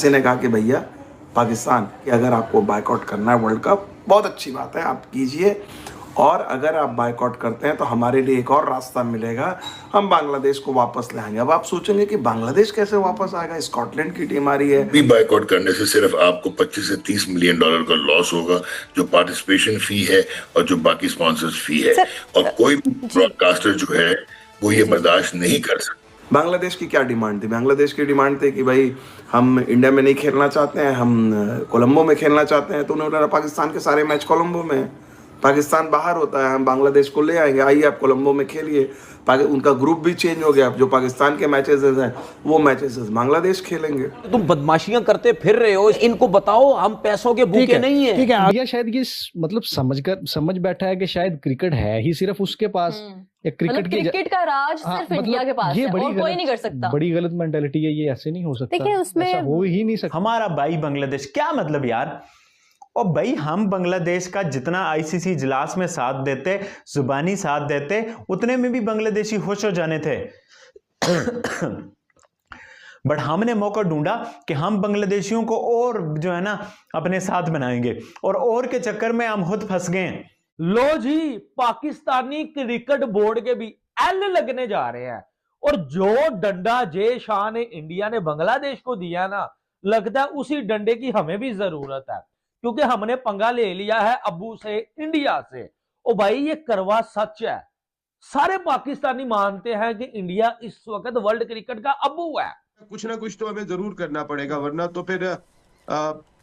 ICC ने कहा कि भैया पाकिस्तान कि अगर आपको बायकॉट करना है वर्ल्ड कप, बहुत अच्छी बात है, आप कीजिए, और अगर आप बायकॉट करते हैं तो हमारे लिए एक और रास्ता मिलेगा, हम बांग्लादेश को वापस ले आएंगे। अब आप सोचेंगे कि बांग्लादेश कैसे वापस आएगा, स्कॉटलैंड की टीम आ रही है। भी बायकॉट करने से सिर्फ आपको 25 से 30 मिलियन डॉलर का लॉस होगा, जो पार्टिसिपेशन फी है और जो बाकी स्पॉन्सर्स फी है, और कोई ब्रॉडकास्टर जो है वो ये बर्दाश्त नहीं कर सकता। बांग्लादेश की क्या डिमांड थी? बांग्लादेश की डिमांड थी कि भाई हम इंडिया में नहीं खेलना चाहते हैं, हम कोलंबो में खेलना चाहते हैं। तो उन्होंने बोला पाकिस्तान के सारे मैच कोलंबो में, पाकिस्तान बाहर होता है, हम बांग्लादेश को ले आएंगे, आइए आप कोलंबो में खेलिए। उनका ग्रुप भी चेंज हो गया, जो पाकिस्तान के मैचेस हैं वो मैचेस बांग्लादेश खेलेंगे। तुम बदमाशियां करते फिर रहे हो, इनको बताओ हम पैसों के भूखे नहीं है। ठीक है, आगे शायद ये मतलब समझ बैठा है कि शायद क्रिकेट है ही सिर्फ उसके पास, या क्रिकेट का राज सिर्फ इंडिया के पास है और कोई नहीं कर सकता। बड़ी गलत मेंटालिटी है ये, ऐसे नहीं हो सकता, देखिए उसमें ऐसा हो ही नहीं सकता। हमारा भाई बांग्लादेश, क्या मतलब यार? और भाई हम बांग्लादेश का जितना आईसीसी इजलास में साथ देते, जुबानी साथ देते, उतने में भी बांग्लादेशी खुश हो जाने थे। बट हमने मौका ढूंढा कि हम बांग्लादेशियों को और जो है ना अपने साथ बनाएंगे, और के चक्कर में हम खुद फंस गए। लो जी, पाकिस्तानी क्रिकेट बोर्ड के भी एल लगने जा रहे हैं, और जो डंडा जे शाह ने इंडिया ने बांग्लादेश को दिया ना, लगता है उसी डंडे की हमें भी जरूरत है, क्योंकि हमने पंगा ले लिया है अब्बू से, इंडिया से। ओ भाई ये करवा सच है, सारे पाकिस्तानी मानते हैं कि इंडिया इस वक्त वर्ल्ड क्रिकेट का अब्बू है। कुछ ना कुछ तो हमें जरूर करना पड़ेगा, वरना तो फिर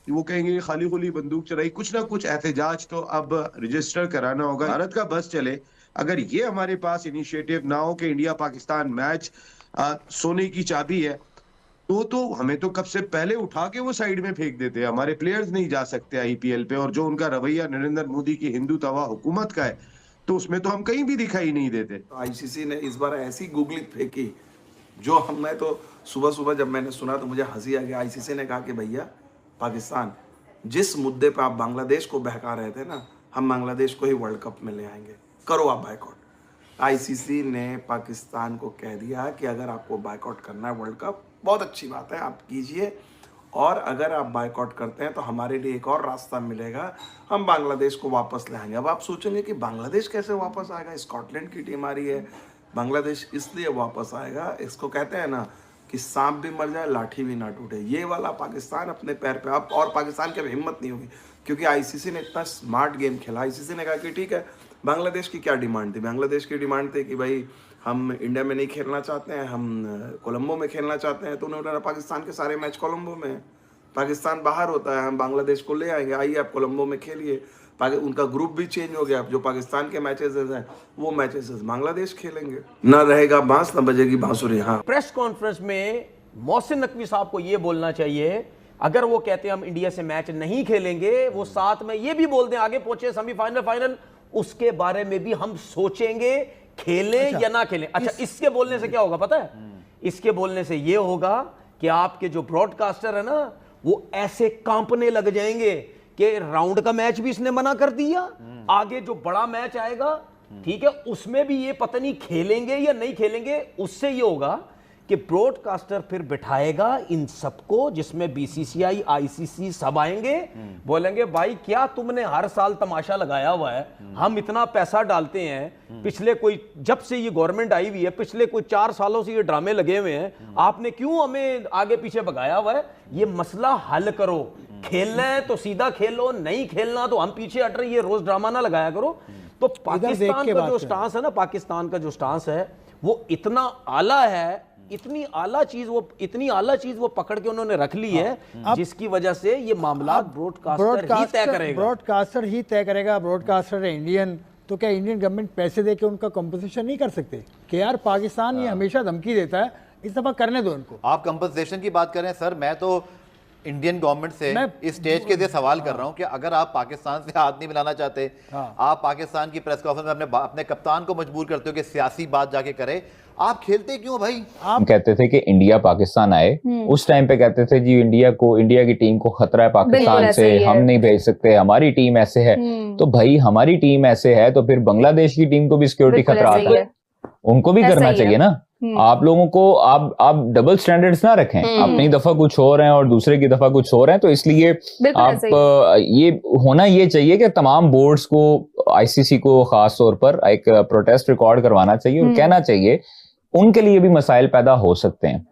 वो कहेंगे खाली खुली बंदूक चलाई। कुछ ना कुछ एहतजाज तो अब रजिस्टर कराना होगा, भारत का बस चले। अगर ये हमारे पास इनिशिएटिव ना हो कि इंडिया पाकिस्तान मैच सोने की चाबी है, तो हमें तो कब से पहले उठा के वो साइड में फेंक देते हैं। हमारे प्लेयर्स नहीं जा सकते आईपीएल पे, और जो उनका रवैया नरेंद्र मोदी की हिंदू तवा हुकूमत का है, तो उसमें तो हम कहीं भी दिखाई नहीं देते। तो आईसीसी ने इस बार ऐसी गूगली फेंकी, जो हमने तो सुबह जब मैंने सुना तो मुझे हंसी आ गया। आईसीसी ने कहा कि भैया पाकिस्तान, जिस मुद्दे पर आप बांग्लादेश को बहका रहे थे ना, हम बांग्लादेश को ही वर्ल्ड कप में ले आएंगे, करो आप बायकॉट। आईसीसी ने पाकिस्तान को कह दिया कि अगर आपको बायकॉट करना है वर्ल्ड कप, बहुत अच्छी बात है, आप कीजिए, और अगर आप बायकॉट करते हैं तो हमारे लिए एक और रास्ता मिलेगा, हम बांग्लादेश को वापस ले आएंगे। अब आप सोचेंगे कि बांग्लादेश कैसे वापस आएगा, स्कॉटलैंड की टीम आ रही है। बांग्लादेश इसलिए वापस आएगा, इसको कहते हैं ना कि सांप भी मर जाए लाठी भी ना टूटे, ये वाला पाकिस्तान अपने पैर पे अब, और पाकिस्तान की हिम्मत नहीं होगी, क्योंकि आईसीसी ने इतना स्मार्ट गेम खेला। आईसीसी ने कहा कि ठीक है, बांग्लादेश की क्या डिमांड थी? बांग्लादेश की डिमांड थी कि भाई हम इंडिया में नहीं खेलना चाहते हैं, हम कोलंबो में खेलना चाहते हैं। तो उन्होंने बोला पाकिस्तान के सारे मैच कोलंबो में, पाकिस्तान बाहर होता है, हम बांग्लादेश को ले आएंगे, आइए आप कोलंबो में खेलिए। उनका ग्रुप भी चेंज हो गया, जो पाकिस्तान के मैचेस हैं वो मैचेस बांग्लादेश खेलेंगे। ना रहेगा बांस ना बजेगी बांसुरी। हाँ, प्रेस कॉन्फ्रेंस में मोहसिन नकवी साहब को ये बोलना चाहिए, अगर वो कहते हैं हम इंडिया से मैच नहीं खेलेंगे, वो साथ में ये भी बोल दें आगे पहुंचे सेमीफाइनल फाइनल, उसके बारे में भी हम सोचेंगे खेलें या ना खेलें। अच्छा, इसके बोलने से क्या होगा पता है? इसके बोलने से ये होगा कि आपके जो ब्रॉडकास्टर है ना, वो ऐसे कांपने लग जाएंगे कि राउंड का मैच भी इसने मना कर दिया, आगे जो बड़ा मैच आएगा, ठीक है, उसमें भी ये पता नहीं खेलेंगे या नहीं खेलेंगे। उससे ये होगा कि ब्रॉडकास्टर फिर बिठाएगा इन सबको, जिसमें बीसीसीआई, आईसीसी सब आएंगे, बोलेंगे भाई क्या तुमने हर साल तमाशा लगाया हुआ है, हम इतना पैसा डालते हैं, पिछले कोई जब से ये गवर्नमेंट आई हुई है, पिछले कोई 4 सालों से ये ड्रामे लगे हुए हैं, आपने क्यों हमें आगे पीछे भगाया हुआ है? ये मसला हल करो, खेलना है तो सीधा खेलो, नहीं खेलना तो हम पीछे हट रहे, ये रोज ड्रामा ना लगाया करो। तो पाकिस्तान का जो स्टांस है ना, पाकिस्तान का जो स्टांस है वो इतना आला है, इतनी आला चीज वो पकड़ के उन्होंने रख ली है, जिसकी वजह से ये मामला ब्रॉडकास्टर ही तय करेगा। ब्रॉडकास्टर ही तय करेगा। ब्रॉडकास्टर है इंडियन, तो क्या इंडियन गवर्नमेंट पैसे दे के उनका कंपनसेशन नहीं कर सकते कि यार पाकिस्तान ये हमेशा धमकी देता है, इस दफा करने दो उनको। आप कंपनसेशन की बात करें सर, मैं तो इंडियन गवर्नमेंट से इस स्टेज के लिए सवाल कर रहा हूं कि अगर आप पाकिस्तान से हाथ नहीं मिलाना चाहते, आप पाकिस्तान की प्रेस कॉन्फ्रेंस में अपने कप्तान को मजबूर करते हो कि सियासी बात जाके करे, आप खेलते क्यों भाई? आप कहते थे कि इंडिया पाकिस्तान आए, उस टाइम पे कहते थे जी इंडिया की टीम को खतरा है पाकिस्तान से, हम नहीं भेज सकते, हमारी टीम ऐसे है। तो भाई हमारी टीम ऐसे है तो फिर बांग्लादेश की टीम को भी सिक्योरिटी खतरा आता है, उनको भी करना चाहिए ना। आप लोगों को आप डबल स्टैंडर्ड्स ना रखें, अपनी दफा कुछ और हैं और दूसरे की दफा कुछ और हैं, तो इसलिए आप ये होना ये चाहिए कि तमाम बोर्ड्स को, आईसीसी को खास तौर पर एक प्रोटेस्ट रिकॉर्ड करवाना चाहिए और कहना चाहिए उनके लिए भी मसाइल पैदा हो सकते हैं।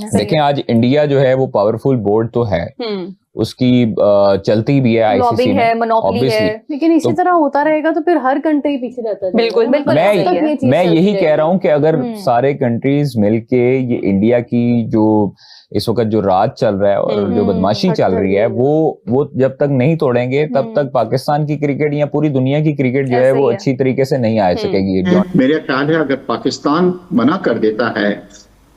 देखें आज इंडिया जो है वो पावरफुल बोर्ड तो है, उसकी चलती भी है आईसीसी में, मोनोपोली है, लेकिन इसी तरह होता रहेगा तो फिर हर कंट्री पीछे रहता है। बिल्कुल मैं यही कह रहा हूं कि अगर सारे कंट्रीज मिलके ये इंडिया की जो इस वक्त जो राज चल रहा है और जो बदमाशी चल रही है वो जब तक नहीं तोड़ेंगे तब तक पाकिस्तान की क्रिकेट या पूरी दुनिया की क्रिकेट जो है वो अच्छी तरीके से नहीं आ सकेगी। मेरा ख्याल है अगर पाकिस्तान मना कर देता है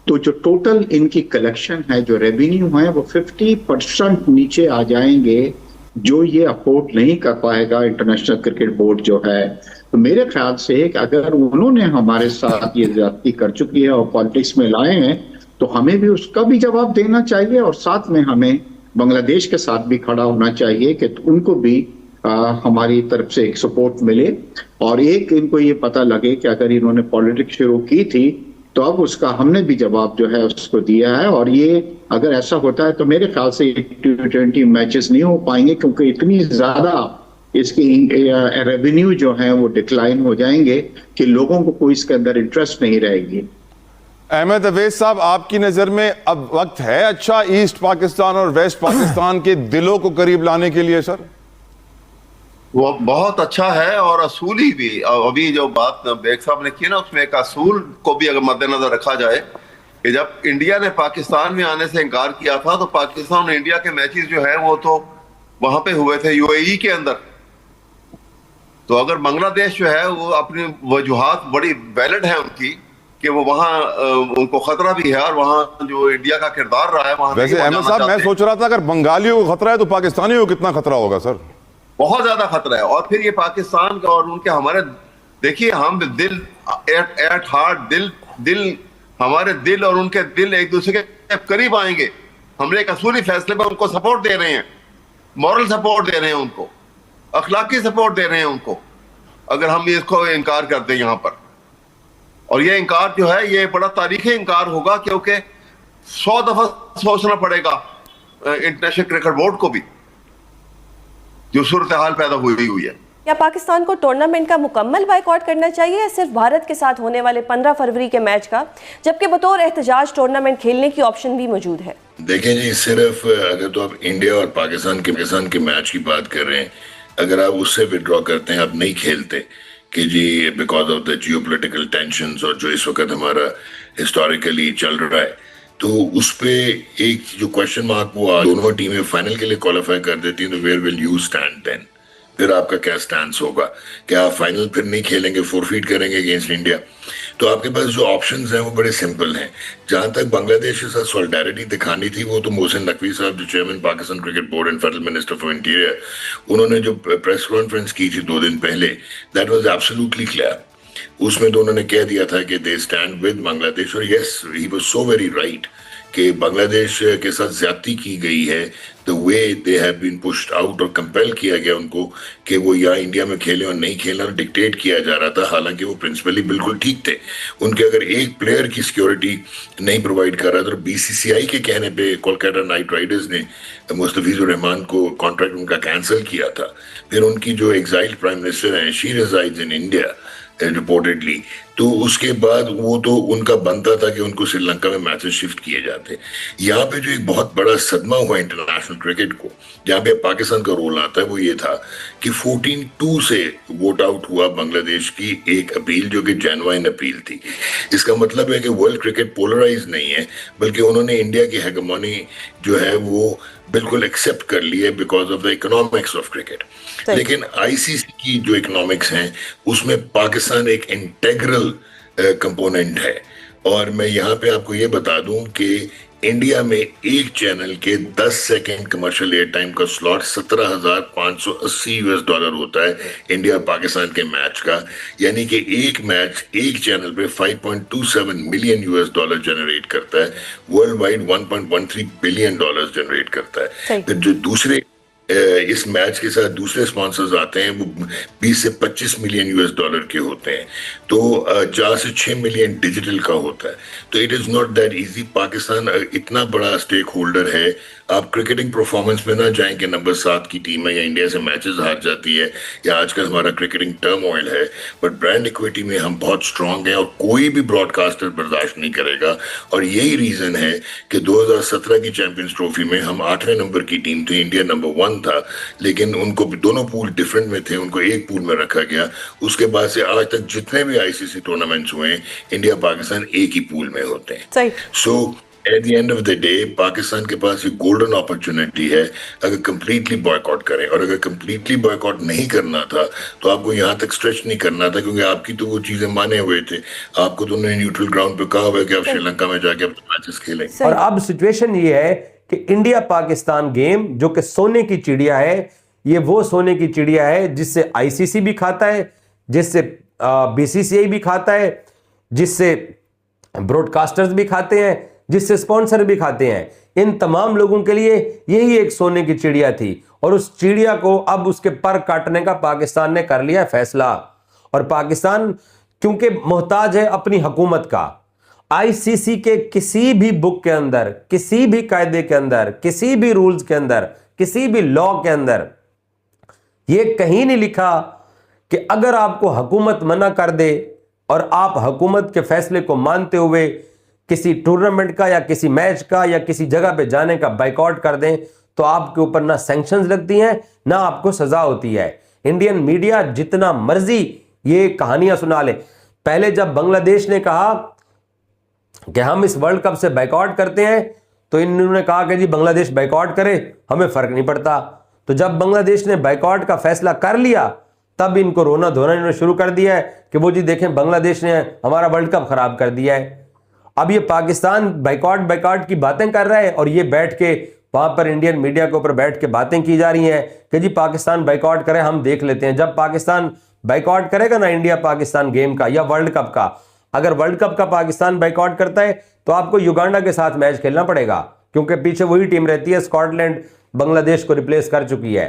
तो जो टोटल इनकी कलेक्शन है, जो रेवेन्यू है, वो 50% नीचे आ जाएंगे, जो ये अफोर्ड नहीं कर पाएगा इंटरनेशनल क्रिकेट बोर्ड जो है। तो मेरे ख्याल से कि अगर उन्होंने हमारे साथ ये ज्यादती कर चुकी है और पॉलिटिक्स में लाए हैं तो हमें भी उसका भी जवाब देना चाहिए और साथ में हमें बांग्लादेश के साथ भी खड़ा होना चाहिए कि उनको भी हमारी तरफ से एक सपोर्ट मिले और एक इनको ये पता लगे कि अगर इन्होंने पॉलिटिक्स शुरू की थी तो अब उसका हमने भी जवाब जो है उसको दिया है। और ये अगर ऐसा होता है तो मेरे ख्याल से T20 मैचेस नहीं हो पाएंगे क्योंकि इतनी ज्यादा इसकी रेवेन्यू जो है वो डिक्लाइन हो जाएंगे कि लोगों को कोई इसके अंदर इंटरेस्ट नहीं रहेगी। अहमद अवैस साहब, आपकी नजर में अब वक्त है अच्छा ईस्ट पाकिस्तान और वेस्ट पाकिस्तान के दिलों को करीब लाने के लिए? सर वो बहुत अच्छा है और असूली भी। अभी जो बात बेग साहब ने की ना उसमें एक असूल को भी अगर मद्देनजर रखा जाए कि जब इंडिया ने पाकिस्तान में आने से इनकार किया था तो पाकिस्तान और इंडिया के मैचेस जो है वो तो वहां पे हुए थे यूएई के अंदर। तो अगर बांग्लादेश जो है वो अपनी वजूहात बड़ी वैलिड है उनकी कि वो वहां उनको खतरा भी है और वहां जो इंडिया का किरदार रहा है वहां। वैसे अहमद साहब मैं सोच रहा था अगर बंगालियों को खतरा है तो पाकिस्तानियों को कितना खतरा होगा? सर बहुत ज्यादा खतरा है। और फिर ये पाकिस्तान का और उनके हमारे, देखिए हम दिल एट हार्ट दिल हमारे दिल और उनके दिल एक दूसरे के करीब आएंगे। हम एक असूली फैसले पर उनको सपोर्ट दे रहे हैं, मॉरल सपोर्ट दे रहे हैं उनको, अखलाकी सपोर्ट दे रहे हैं उनको, अगर हम इसको इनकार करते हैं यहाँ पर। और ये इनकार जो है ये बड़ा तारीखी इनकार होगा क्योंकि 100 दफा सोचना पड़ेगा इंटरनेशनल क्रिकेट बोर्ड को भी जो सूरत हाल पैदा हुई है। क्या पाकिस्तान को टूर्नामेंट का मुकम्मल बाइकआउट करना चाहिए या सिर्फ भारत के साथ होने वाले 15 फरवरी के मैच का, जबकि बतौर एहतजाज टूर्नामेंट खेलने की ऑप्शन भी मौजूद है? देखें जी, सिर्फ अगर तो आप इंडिया और पाकिस्तान के मैच की बात कर रहे हैं, अगर आप उससे विड्रॉ करते हैं, आप नहीं खेलते कि जी because of the geopolitical tensions और जो इस वक्त हमारा हिस्टोरिकली चल रहा है, तो उस पे एक जो क्वेश्चन मार्क वो दोनों टीमें फाइनल के लिए क्वालिफाई कर देती हैं तो where will you stand then? फिर आपका क्या स्टैंस होगा? क्या आप फाइनल फिर नहीं खेलेंगे, फोरफीट करेंगे अगेंस्ट इंडिया? तो आपके पास जो ऑप्शंस हैं वो बड़े सिंपल हैं। जहां तक बांग्लादेश के साथ सॉलिडारिटी दिखानी थी वो तो मोहसिन नकवी साहब जो chairman Pakistan cricket board and federal minister for interior, उन्होंने जो प्रेस कॉन्फ्रेंस की थी 2 दिन पहले, दैट वाज एब्सोल्युटली क्लियर। उसमें तो उन्होंने कह दिया था कि दे स्टैंड विद बांग्लादेश। और yes, he was so very right कि बांग्लादेश के साथ ज्यादती की गई है, the way they have been pushed out और कंपेल किया गया उनको कि वो यहाँ इंडिया में खेलें और नहीं खेलना डिक्टेट किया जा रहा था, हालांकि वो प्रिंसिपली बिल्कुल ठीक थे। उनके अगर एक प्लेयर की सिक्योरिटी नहीं प्रोवाइड कर रहा था, तो बीसीसीआई के कहने पे कोलकाता नाइट राइडर्स ने मुस्तफिजुर रहमान को कॉन्ट्रैक्ट उनका कैंसिल किया था। फिर उनकी जो एग्जाइल्ड प्राइम मिनिस्टर हैं, she resides in India reportedly, तो उसके बाद वो तो उनका बनता था कि उनको श्रीलंका में मैचेस शिफ्ट किए जाते। यहाँ पे जो एक बहुत बड़ा सदमा हुआ इंटरनेशनल क्रिकेट को, जहाँ पे पाकिस्तान का रोल आता है, वो ये था कि 14-2 से वोट आउट हुआ बांग्लादेश की एक अपील जो कि जेन्युइन अपील थी। इसका मतलब है कि वर्ल्ड क्रिकेट पोलराइज नहीं है, बल्कि उन्होंने इंडिया की हेगेमोनी जो है वो बिल्कुल एक्सेप्ट कर ली है because of the economics of cricket. लेकिन आईसीसी की जो इकोनॉमिक्स हैं उसमें पाकिस्तान एक इंटेग्रल कंपोनेंट है। और मैं यहाँ पे आपको ये बता दूं कि इंडिया में एक चैनल के 10 सेकेंड कमर्शियल एयर टाइम का स्लॉट $17,580 होता है इंडिया पाकिस्तान के मैच का, यानी कि एक मैच एक चैनल पे $5.27 मिलियन जनरेट करता है, वर्ल्ड वाइड $1.13 बिलियन जनरेट करता है। तो जो दूसरे इस मैच के साथ दूसरे स्पॉन्सर्स आते हैं, वो 20 से 25 मिलियन यूएस डॉलर के होते हैं, तो 4 से 6 मिलियन डिजिटल का होता है। तो it is not that easy. Pakistan इतना बड़ा स्टेक होल्डर है। आप क्रिकेटिंग परफॉर्मेंस में ना जाएं कि नंबर 7 की टीम है या इंडिया से मैचेस हार जाती है या आजकल हमारा क्रिकेटिंग टर्मोइल है, बट ब्रांड इक्विटी में हम बहुत स्ट्रांग हैं और कोई भी ब्रॉडकास्टर बर्दाश्त नहीं करेगा। और यही रीजन है कि 2017 की चैंपियंस ट्रॉफी में हम 8वें नंबर की टीम थे, इंडिया नंबर 1 था, लेकिन उनको दोनों पूल डिफरेंट में थे, उनको एक पूल में रखा गया। उसके बाद से आज तक जितने भी आईसीसी टूर्नामेंट्स हुए हैं, इंडिया पाकिस्तान एक ही पूल में होते हैं। So at the end of the day Pakistan के पास ये गोल्डन अपॉर्चुनिटी है अगर कंप्लीटली बॉयकॉट करें, और अगर कंप्लीटली बॉयकॉट नहीं करना था तो आपको यहाँ तक स्ट्रेच नहीं करना था, क्योंकि आपकी तो वो चीजें माने हुए थे। आपको तो उन्होंने न्यूट्रल ग्राउंड पे कहा हुआ है कि आप श्रीलंका में जाके अपने मैचेस खेलें। और अब सिचुएशन ये है कि इंडिया पाकिस्तान गेम जो कि सोने की चिड़िया है, ये वो सोने की चिड़िया है जिससे आईसीसी भी खाता है, जिससे बीसीसीआई भी खाता है, जिससे ब्रॉडकास्टर्स भी खाते हैं, जिससे स्पॉन्सर भी खाते हैं। इन तमाम लोगों के लिए यही एक सोने की चिड़िया थी, और उस चिड़िया को अब उसके पर काटने का पाकिस्तान ने कर लिया फैसला। और पाकिस्तान क्योंकि मोहताज है अपनी हुकूमत का, आईसीसी के किसी भी बुक के अंदर, किसी भी कायदे के अंदर, किसी भी रूल्स के अंदर, किसी भी लॉ के अंदर ये कहीं नहीं लिखा कि अगर आपको हुकूमत मना कर दे और आप हुकूमत के फैसले को मानते हुए किसी टूर्नामेंट का या किसी मैच का या किसी जगह पे जाने का बाइकआउट कर दें, तो आपके ऊपर ना सैंक्शंस लगती हैं ना आपको सजा होती है। इंडियन मीडिया जितना मर्जी ये कहानियां सुना ले। पहले जब बांग्लादेश ने कहा कि हम इस वर्ल्ड कप से बाइकआउट करते हैं, तो इन्होंने कहा कि जी बांग्लादेश बाइकआउट करे, हमें फर्क नहीं पड़ता। तो जब बांग्लादेश ने बाइकआउट का फैसला कर लिया, तब इनको रोना धोना इन्होंने शुरू कर दिया है कि वो जी देखें बांग्लादेश ने हमारा वर्ल्ड कप खराब कर दिया है। अब ये पाकिस्तान बाइकआउट की बातें कर रहा है, और ये बैठ के वहां पर इंडियन मीडिया के ऊपर बैठ के बातें की जा रही हैं कि जी पाकिस्तान बाइकआउट करे, हम देख लेते हैं। जब पाकिस्तान बाइकआउट करेगा ना इंडिया पाकिस्तान गेम का या वर्ल्ड कप का, अगर वर्ल्ड कप का पाकिस्तान बाइकआउट करता है तो आपको युगांडा के साथ मैच खेलना पड़ेगा, क्योंकि पीछे वही टीम रहती है। स्कॉटलैंड बांग्लादेश को रिप्लेस कर चुकी है।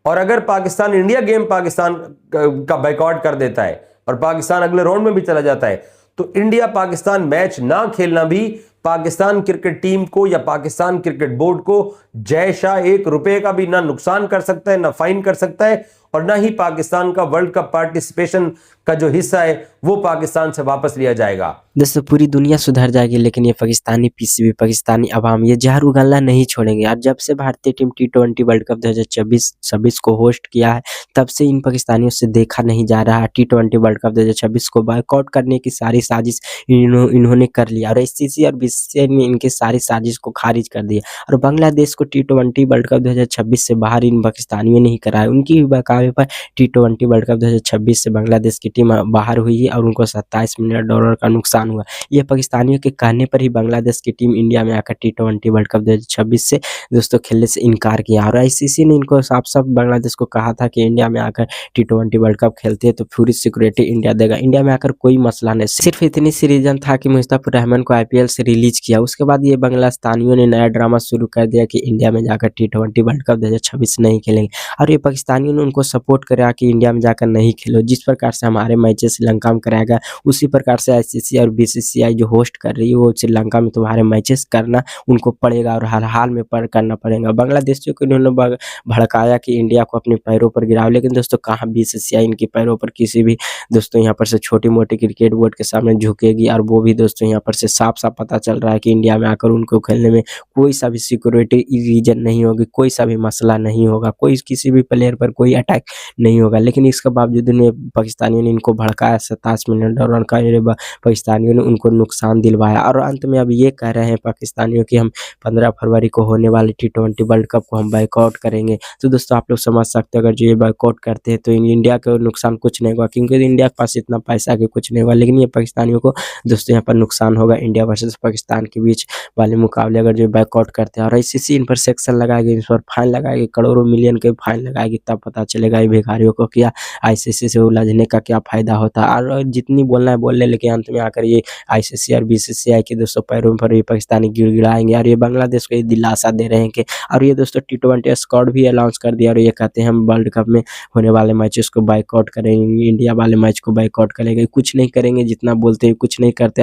और अगर पाकिस्तान इंडिया गेम पाकिस्तान का बाइकआउट कर देता है और पाकिस्तान अगले राउंड में भी चला जाता है, तो इंडिया पाकिस्तान मैच ना खेलना भी पाकिस्तान क्रिकेट टीम को या पाकिस्तान क्रिकेट बोर्ड को जय शाह 1 रुपए का भी ना नुकसान कर सकता है, ना फाइन कर सकता है, और ना ही पाकिस्तान का वर्ल्ड कप पार्टिसिपेशन का जो हिस्सा है वो पाकिस्तान से वापस लिया जाएगा। दोस्तों पूरी दुनिया सुधर जाएगी, लेकिन ये पाकिस्तानी पीसीबी, पाकिस्तानी अवाम ये जहर उगलना नहीं छोड़ेंगे। और जब से भारतीय टीम T20 वर्ल्ड कप 2026 को होस्ट किया है, तब से इन पाकिस्तानियों से देखा नहीं जा रहा। T20 वर्ल्ड कप 2026 को बायकॉट करने की सारी साजिश इन्होंने कर लिया, और आईसीसी और बीसीसीआई ने इनकी सारी साजिश को खारिज कर दिया। और बांग्लादेश को T20 वर्ल्ड कप 2026 से बाहर इन पाकिस्तानियों ने ही कराया। उनकी भी बकावे पर T20 वर्ल्ड कप 2026 से बांग्लादेश की टीम बाहर हुई है और उनको $27 मिलियन का नुकसान हुआ। ये पाकिस्तानियों के कहने पर ही बांग्लादेश की टीम इंडिया में आकर T20 वर्ल्ड कप 2026 से दोस्तों खेलने से इनकार किया। और आईसीसी ने इनको साफ साफ बांग्लादेश को कहा था कि इंडिया में आकर T20 वर्ल्ड कप खेलते हैं तो पूरी सिक्योरिटी इंडिया देगा। इंडिया में आकर कोई मसला नहीं, सिर्फ इतनी सी रीजन था कि मुस्तफिजुर रहमान को IPL से रिलीज किया। उसके बाद ये बांग्लादेशियों ने नया ड्रामा शुरू कर दिया कि इंडिया में जाकर T20 वर्ल्ड कप 2026 नहीं खेलेंगे, और ये पाकिस्तानियों ने उनको सपोर्ट करा कि इंडिया में जाकर नहीं खेलो। जिस प्रकार से हमारे मैचेस श्रीलंका में कराया गया, उसी प्रकार से आईसीसी और बीसीसीआई जो होस्ट कर रही है वो श्रीलंका में तुम्हारे मैचेस करना उनको पड़ेगा, और हर हाल में करना पड़ेगा। बांग्लादेशियों को इन्होंने भड़काया कि इंडिया को अपने पैरों पर गिराओ, लेकिन दोस्तों कहाँ बीसीसीआई इनके पैरों पर किसी भी दोस्तों यहाँ पर से छोटी मोटी क्रिकेट बोर्ड के सामने झुकेगी। और वो भी दोस्तों यहाँ पर से साफ साफ पता चल रहा है कि इंडिया में आकर उनको खेलने में कोई सा भी सिक्योरिटी रीजन नहीं होगी, कोई सा भी मसला नहीं होगा, कोई किसी भी प्लेयर पर कोई अटैक नहीं होगा। लेकिन इसके बावजूद पाकिस्तानियों ने इनको भड़काया, $27 मिलियन का पाकिस्तानियों ने उनको नुकसान दिलवाया। और अंत में अब ये कह रहे हैं पाकिस्तानियों कि हम 15 फरवरी को होने वाले T20 वर्ल्ड कप को हम बाइकआउट करेंगे। तो दोस्तों आप लोग समझ सकते हैं, अगर जो ये बाइकआउट करते हैं तो इंडिया को नुकसान कुछ नहीं होगा, क्योंकि इंडिया के पास इतना पैसा कि कुछ नहीं होगा। लेकिन ये पाकिस्तानियों को दोस्तों यहाँ पर नुकसान होगा इंडिया वर्सेस पाकिस्तान के बीच वाले मुकाबले अगर जो बाइकआउट करते हैं। और आईसीसी इन पर सेक्शन लगाएगी, इन पर फाइन लगाएगी, करोड़ों मिलियन के फाइन लगाएगी, तब पता चले चलेगा ये भिखारियों को, क्या आईसीसी से उलझने का क्या फ़ायदा होता। और जितनी बोलना है बोल ले, लेकिन अंत में आकर ये आईसीसी और बीसीसीआई के दोस्तों पैरों पर ये पाकिस्तानी गिड़गिड़ाएंगे और ये बांग्लादेश को ये दिलासा दे रहे हैं कि, और ये दोस्तों T20 स्क्वाड भी अनाउंस कर दिया और ये कहते हैं हम वर्ल्ड कप में होने वाले मैचेस को बाइकआउट करेंगे, इंडिया वाले मैच को बाइकआउट करेंगे, कुछ नहीं करेंगे, जितना बोलते हैं कुछ नहीं करते।